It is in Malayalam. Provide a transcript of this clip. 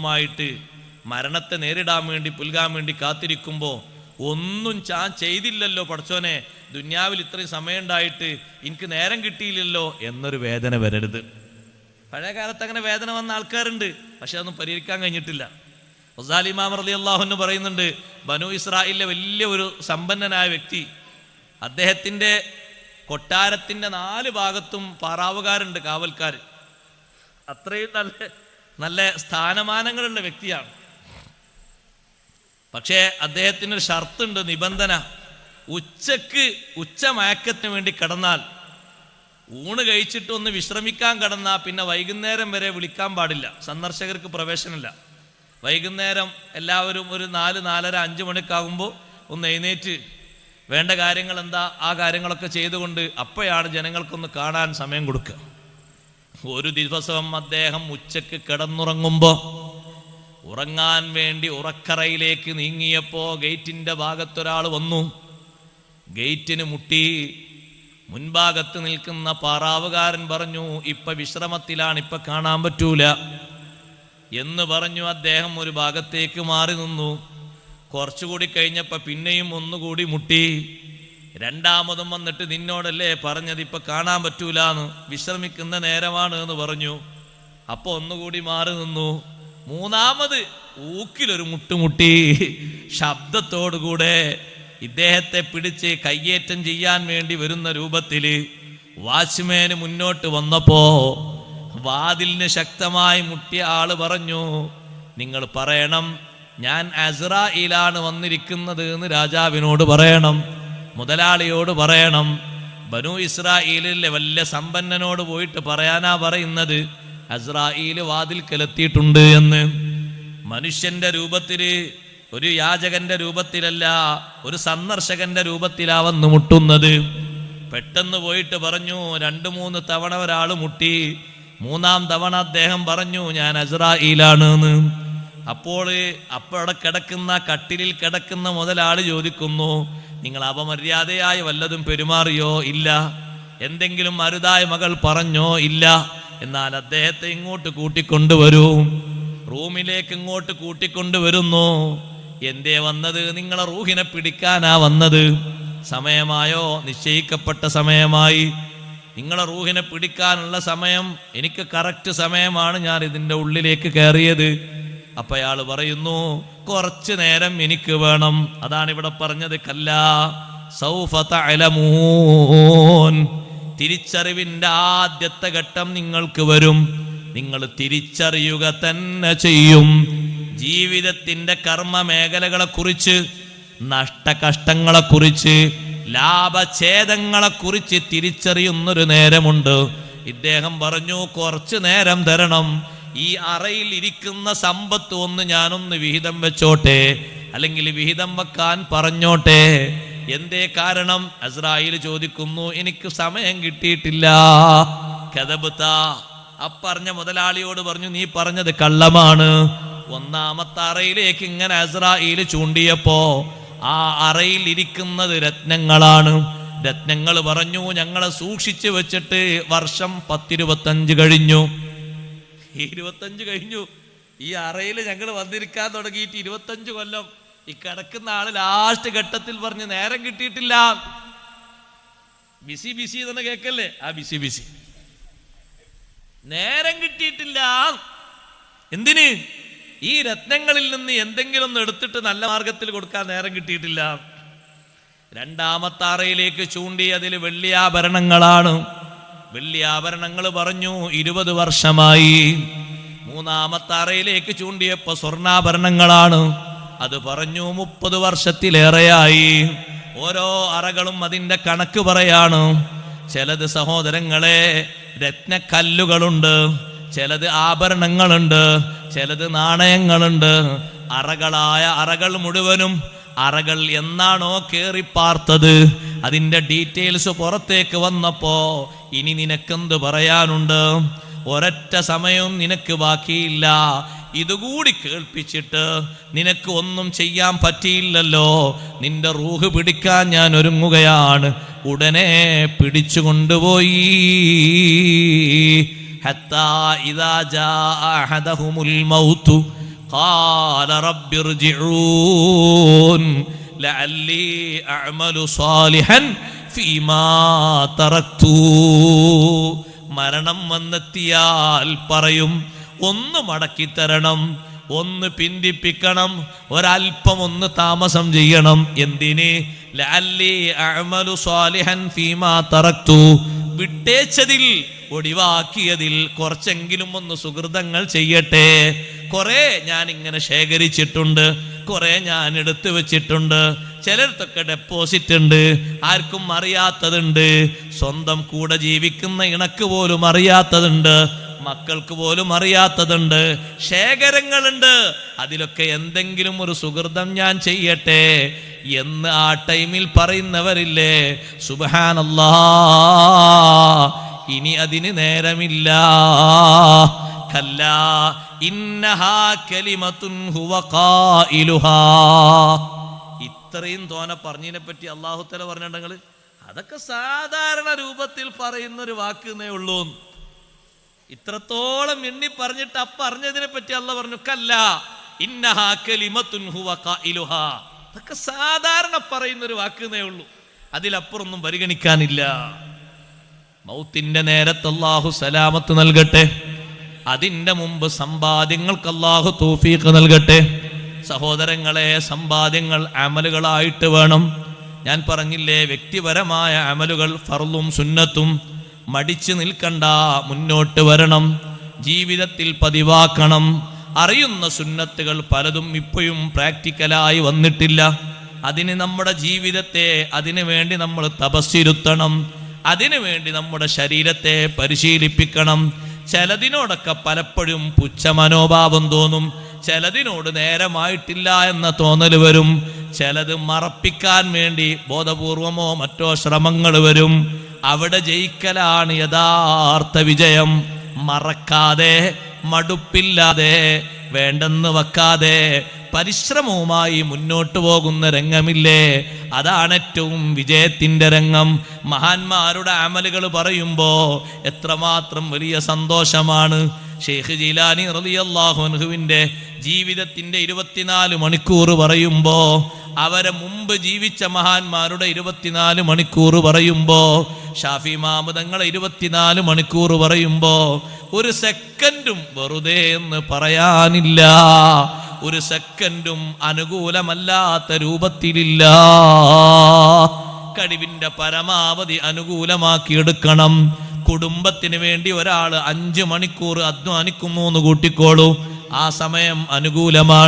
ായിട്ട് മരണത്തെ നേരിടാൻ വേണ്ടി പുൽകാൻ വേണ്ടി കാത്തിരിക്കുമ്പോൾ ഒന്നും ഞാൻ ചെയ്തില്ലല്ലോ പടച്ചോനെ, ദുന്യാവിൽ ഇത്രയും സമയം ഉണ്ടായിട്ട് എനിക്ക് നേരം കിട്ടിയില്ലല്ലോ എന്നൊരു വേദന വരരുത്. പഴയ കാലത്ത് അങ്ങനെ വേദന വന്ന ആൾക്കാരുണ്ട്, പക്ഷെ അതൊന്നും പരിഹരിക്കാൻ കഴിഞ്ഞിട്ടില്ല. ഗസാലി ഇമാം റളിയല്ലാഹു അൻഹു പറയുന്നുണ്ട്, ബനു ഇസ്രായേലിലെ വലിയ ഒരു സമ്പന്നനായ വ്യക്തി, അദ്ദേഹത്തിൻ്റെ കൊട്ടാരത്തിൻ്റെ 4 ഭാഗത്തും പാറാവുകാരുണ്ട്, കാവൽക്കാർ. അത്രയും നല്ല സ്ഥാനമാനങ്ങളുള്ള വ്യക്തിയാണ്. പക്ഷേ അദ്ദേഹത്തിനൊരു ഷർത്തുണ്ട്, നിബന്ധന. ഉച്ചമയക്കത്തിന് വേണ്ടി കിടന്നാൽ, ഊണ് കഴിച്ചിട്ട് ഒന്ന് വിശ്രമിക്കാൻ കിടന്നാൽ പിന്നെ വൈകുന്നേരം വരെ വിളിക്കാൻ പാടില്ല, സന്ദർശകർക്ക് പ്രവേശനമില്ല. വൈകുന്നേരം എല്ലാവരും ഒരു 4, 4:30, 5 മണിക്കാകുമ്പോൾ ഒന്ന് എഴുന്നേറ്റ് വേണ്ട കാര്യങ്ങൾ എന്താ ആ കാര്യങ്ങളൊക്കെ ചെയ്തുകൊണ്ട് അപ്പോഴാണ് ജനങ്ങൾക്കൊന്ന് കാണാൻ സമയം കൊടുക്കുക. ഒരു ദിവസം അദ്ദേഹം ഉച്ചക്ക് കിടന്നുറങ്ങുമ്പോൾ ഉറങ്ങാൻ വേണ്ടി ഉറക്കറയിലേക്ക് നീങ്ങിയപ്പോൾ ഗേറ്റിൻ്റെ ഭാഗത്തൊരാൾ വന്നു. ഗേറ്റിന് മുട്ടി. മുൻഭാഗത്ത് നിൽക്കുന്ന പാറാവുകാരൻ പറഞ്ഞു, ഇപ്പൊ വിശ്രമത്തിലാണ്, ഇപ്പൊ കാണാൻ പറ്റൂല എന്ന് പറഞ്ഞു. അദ്ദേഹം ഒരു ഭാഗത്തേക്ക് മാറി നിന്നു. കുറച്ചുകൂടി കഴിഞ്ഞപ്പോൾ പിന്നെയും ഒന്നുകൂടി മുട്ടി. രണ്ടാമതും വന്നിട്ട്, നിന്നോടല്ലേ പറഞ്ഞത് ഇപ്പൊ കാണാൻ പറ്റൂലെന്ന്, വിശ്രമിക്കുന്ന നേരമാണ് എന്ന് പറഞ്ഞു. അപ്പൊ ഒന്നുകൂടി മാറി നിന്നു. മൂന്നാമത് ഊക്കിലൊരു മുട്ടുമുട്ടി. ശബ്ദത്തോടുകൂടെ ഇദ്ദേഹത്തെ പിടിച്ച് കയ്യേറ്റം ചെയ്യാൻ വേണ്ടി വരുന്ന രൂപത്തിൽ വാച്ച്മാന് മുന്നോട്ട് വന്നപ്പോ വാതിലിന് ശക്തമായി മുട്ടിയ ആള് പറഞ്ഞു, നിങ്ങൾ പറയണം ഞാൻ അസ്രായിലാണ് വന്നിരിക്കുന്നത് എന്ന് രാജാവിനോട് പറയണം, മുതലാളിയോട് പറയണം. ബനു ഇസ്രായേലിലെ വലിയ സമ്പന്നനോട് പോയിട്ട് പറയാനാ പറയുന്നത് അസ്രായേൽ വാതിൽക്കലെത്തിയിട്ടുണ്ട് എന്ന്. മനുഷ്യന്റെ രൂപത്തില്, ഒരു യാചകന്റെ രൂപത്തിലല്ല, ഒരു സന്ദർശകന്റെ രൂപത്തിലാ വന്ന് മുട്ടുന്നത്. പെട്ടെന്ന് പോയിട്ട് പറഞ്ഞു. 2-3 തവണ ഒരാൾ മുട്ടി. 3-ാം തവണ അദ്ദേഹം പറഞ്ഞു ഞാൻ അസ്രായേലാണ് എന്ന്. അവിടെ കിടക്കുന്ന കട്ടിലിൽ കിടക്കുന്ന മുതലാളി ചോദിക്കുന്നു, നിങ്ങൾ അപമര്യാദയായി വല്ലതും പെരുമാറിയോ? ഇല്ല. എന്തെങ്കിലും അരുതായ മകൾ പറഞ്ഞോ? ഇല്ല. എന്നാൽ അദ്ദേഹത്തെ ഇങ്ങോട്ട് കൂട്ടിക്കൊണ്ടുവരൂ. റൂമിലേക്ക് ഇങ്ങോട്ട് കൂട്ടിക്കൊണ്ടുവരുന്നു. എന്തേ വന്നത്? നിങ്ങളെ റൂഹിനെ പിടിക്കാനാ വന്നത്. സമയമായോ? നിശ്ചയിക്കപ്പെട്ട സമയമായി. നിങ്ങളെ റൂഹിനെ പിടിക്കാനുള്ള സമയം എനിക്ക് കറക്റ്റ് സമയമാണ്, ഞാൻ ഇതിൻ്റെ ഉള്ളിലേക്ക് കയറിയത്. അപ്പൊ അയാൾ പറയുന്നു, കുറച്ചു നേരം എനിക്ക് വേണം. അതാണ് ഇവിടെ പറഞ്ഞത്, കല്ലാ സൗഫ തഅലമൂൻ. തിരിച്ചറിവിന്റെ ആദ്യത്തെ ഘട്ടം നിങ്ങൾക്ക് വരും, നിങ്ങൾ തിരിച്ചറിയുക തന്നെ ചെയ്യും. ജീവിതത്തിന്റെ കർമ്മ മേഖലകളെ കുറിച്ച്, നഷ്ടകഷ്ടങ്ങളെ കുറിച്ച്, ലാഭഛേദങ്ങളെ കുറിച്ച് തിരിച്ചറിയുന്നൊരു നേരമുണ്ട്. ഇദ്ദേഹം പറഞ്ഞു, കുറച്ചു നേരം തരണം. ഈ അറയിൽ ഇരിക്കുന്ന സമ്പത്ത് ഒന്ന് ഞാനൊന്ന് വിഹിതം വെച്ചോട്ടെ, അല്ലെങ്കിൽ വിഹിതം വെക്കാൻ പറഞ്ഞോട്ടെ. എന്തേ കാരണം? അസ്രായേൽ ചോദിക്കുന്നു, എനിക്ക് സമയം കിട്ടിയിട്ടില്ല. കദബ്ത. അപ്പറഞ്ഞ മുതലാളിയോട് പറഞ്ഞു, നീ പറഞ്ഞത് കള്ളമാണ്. 1-ാമത്തെ അറയിലേക്ക് ഇങ്ങനെ അസ്രായേൽ ചൂണ്ടിയപ്പോ ആ അറയിൽ ഇരിക്കുന്നത് രത്നങ്ങളാണ്. രത്നങ്ങൾ പറഞ്ഞു, ഞങ്ങളെ സൂക്ഷിച്ചു വെച്ചിട്ട് വർഷം 10-25 കഴിഞ്ഞു. 25 കഴിഞ്ഞു. ഈ അറയിൽ ഞങ്ങൾ വന്നിരിക്കാൻ തുടങ്ങിയിട്ട് 25 കൊല്ലം. ഈ കിടക്കുന്ന ആള് ലാസ്റ്റ് ഘട്ടത്തിൽ പറഞ്ഞ് നേരം കിട്ടിയിട്ടില്ല. ബിസി ബിസി തന്നെ കേക്കല്ലേ? ആ ബിസി ബിസി. നേരം കിട്ടിയിട്ടില്ല. എന്തിന്? ഈ രത്നങ്ങളിൽ നിന്ന് എന്തെങ്കിലും ഒന്ന് എടുത്തിട്ട് നല്ല മാർഗത്തിൽ കൊടുക്കാൻ നേരം കിട്ടിയിട്ടില്ല. 2-ാമത്തെ അറയിലേക്ക് ചൂണ്ടി, അതിൽ വെള്ളിയാഭരണങ്ങളാണ്. വെള്ളിയാഭരണങ്ങൾ പറഞ്ഞു 20 വർഷമായി. 3-ാമത്തെ അറയിലേക്ക് ചൂണ്ടിയപ്പോ സ്വർണ്ണാഭരണങ്ങളാണ്. അത് പറഞ്ഞു 30 വർഷത്തിലേറെയായി. ഓരോ അറകളും അതിൻ്റെ കണക്ക് പറയാണ്. ചിലത് സഹോദരങ്ങളെ രത്നക്കല്ലുകളുണ്ട്, ചിലത് ആഭരണങ്ങളുണ്ട്, ചിലത് നാണയങ്ങളുണ്ട്. അറകളായ അറകൾ മുഴുവനും അറകൾ എന്നാണോ കേറിപ്പാർത്തത് അതിൻ്റെ ഡീറ്റെയിൽസ് പുറത്തേക്ക് വന്നപ്പോ ഇനി നിനക്കെന്ത് പറയാനുണ്ട്? ഒരൊറ്റ സമയവും നിനക്ക് ബാക്കിയില്ല. ഇതുകൂടി കേൾപ്പിച്ചിട്ട് നിനക്ക് ഒന്നും ചെയ്യാൻ പറ്റിയില്ലല്ലോ. നിന്റെ റൂഹ് പിടിക്കാൻ ഞാൻ ഒരുങ്ങുകയാണ്. ഉടനെ പിടിച്ചു കൊണ്ടുപോയി. ഹത്താ ഇദാ ജാഅ അഹദഹുമുൽ മൗതു ഖാല റബ്ബിർജിഊൻ ലഅല്ലി അഅമലു സാലിഹൻ ഫീമാ തറക്തു. മരണം വന്നെത്തിയാൽ പറയും, ഒന്ന് മടക്കി തരണം, ഒന്ന് പിന്തിപ്പിക്കണം, ഒരൽപ്പം ഒന്ന് താമസം ചെയ്യണം. എന്തിന്? ലഅല്ലി അഅമലു സാലിഹൻ ഫീമാ തറക്തു, വിട്ടേച്ചതിൽ, ഒഴിവാക്കിയതിൽ കുറച്ചെങ്കിലും ഒന്ന് സുഹൃതങ്ങൾ ചെയ്യട്ടെ. കുറെ ഞാൻ ഇങ്ങനെ ശേഖരിച്ചിട്ടുണ്ട്, കുറെ ഞാൻ എടുത്തു വെച്ചിട്ടുണ്ട്, ചിലർക്കൊക്കെ ഡെപ്പോസിറ്റ് ഉണ്ട്, ആർക്കും അറിയാത്തതുണ്ട്, സ്വന്തം കൂടെ ജീവിക്കുന്ന ഇണക്ക് പോലും അറിയാത്തതുണ്ട്, മക്കൾക്ക് പോലും അറിയാത്തതുണ്ട്, ശേഖരങ്ങളുണ്ട്. അതിലൊക്കെ എന്തെങ്കിലും ഒരു സുഹൃതം ഞാൻ ചെയ്യട്ടെ എന്ന് ആ ടൈമിൽ പറയുന്നവരില്ലേ? സുബ്ഹാനല്ലാഹ്, ഇനി അതിന് നേരമില്ല. കല്ലാ ഇന്നഹാ കലിമത്തുൻ ഹുവ ഖായിലുഹാ. ഇത്രയും തോന പറഞ്ഞതിനെ പറ്റി അല്ലാഹു തആല പറഞ്ഞിട്ടുണ്ടെങ്കിൽ അതൊക്കെ സാധാരണ രൂപത്തിൽ പറയുന്ന ഒരു വാക്കുന്നേ ഉള്ളൂ. ഇത്രത്തോളം എണ്ണി പറഞ്ഞിട്ട് പറഞ്ഞതിനെ പറ്റി അല്ലാഹു പറഞ്ഞു, കല്ലാ ഇന്നഹാ കലിമത്തുൻ ഹുവ ഖായിലുഹാ. അതൊക്കെ സാധാരണ പറയുന്ന ഒരു വാക്കുന്നേ ഉള്ളൂ, അതിലപ്പുറമൊന്നും പരിഗണിക്കാനില്ല. മൗത്തിന്റെ നേരത്ത് അല്ലാഹു സലാമത്ത് നൽകട്ടെ. അതിൻ്റെ മുമ്പ് സമ്പാദ്യങ്ങൾക്ക് അല്ലാഹു തൗഫീഖ് നൽകട്ടെ. സഹോദരങ്ങളെ, സമ്പാദ്യങ്ങൾ അമലുകളായിട്ട് വേണം. ഞാൻ പറഞ്ഞില്ലേ, വ്യക്തിപരമായ അമലുകൾ ഫർളും സുന്നത്തും മടിച്ചു നിൽക്കണ്ട, മുന്നോട്ട് വരണം, ജീവിതത്തിൽ പതിവാക്കണം. അറിയുന്ന സുന്നത്തുകൾ പലതും ഇപ്പോഴും പ്രാക്ടിക്കലായി വന്നിട്ടില്ല. അതിന് നമ്മുടെ ജീവിതത്തെ അതിനു വേണ്ടി നമ്മൾ തപസ്സിരുത്തണം, അതിനു വേണ്ടി നമ്മുടെ ശരീരത്തെ പരിശീലിപ്പിക്കണം. ചിലതിനോടൊക്കെ പലപ്പോഴും പുച്ഛ മനോഭാവം തോന്നും, ചിലതിനോട് നേരമായിട്ടില്ല എന്ന തോന്നൽ വരും, ചിലത് മറപ്പിക്കാൻ വേണ്ടി ബോധപൂർവമോ മറ്റോ ശ്രമങ്ങൾ വരും. അവിടെ ജയിക്കലാണ് യഥാർത്ഥ വിജയം. മറക്കാതെ, മടുപ്പില്ലാതെ, വേണ്ടെന്ന് വെക്കാതെ പരിശ്രമവുമായി മുന്നോട്ട് പോകുന്ന രംഗമില്ലേ, അതാണ് ഏറ്റവും വിജയത്തിൻ്റെ രംഗം. മഹാന്മാരുടെ അമലുകൾ പറയുമ്പോൾ എത്രമാത്രം വലിയ സന്തോഷമാണ്. ഷെയ്ഖ് ജീലാനി റളിയല്ലാഹു അൻഹുവിൻ്റെ ജീവിതത്തിൻ്റെ 24 മണിക്കൂർ പറയുമ്പോൾ, അവരെ മുമ്പ് ജീവിച്ച മഹാന്മാരുടെ 24 മണിക്കൂർ പറയുമ്പോൾ, ഷാഫി ഇമാം തങ്ങളെ 24 മണിക്കൂർ പറയുമ്പോൾ ഒരു സെക്കൻഡും വെറുതെ എന്ന് പറയാനില്ല, ഒരു സെക്കൻഡും അനുകൂലമല്ലാത്ത രൂപത്തിലില്ല. കഴിവിന്റെ പരമാവധി അനുകൂലമാക്കിയെടുക്കണം. കുടുംബത്തിന് വേണ്ടി ഒരാൾ 5 മണിക്കൂർ അധ്വാനിക്കുന്നു എന്ന് കൂട്ടിക്കോളൂ, ആ സമയം അനുകൂലമാണ്.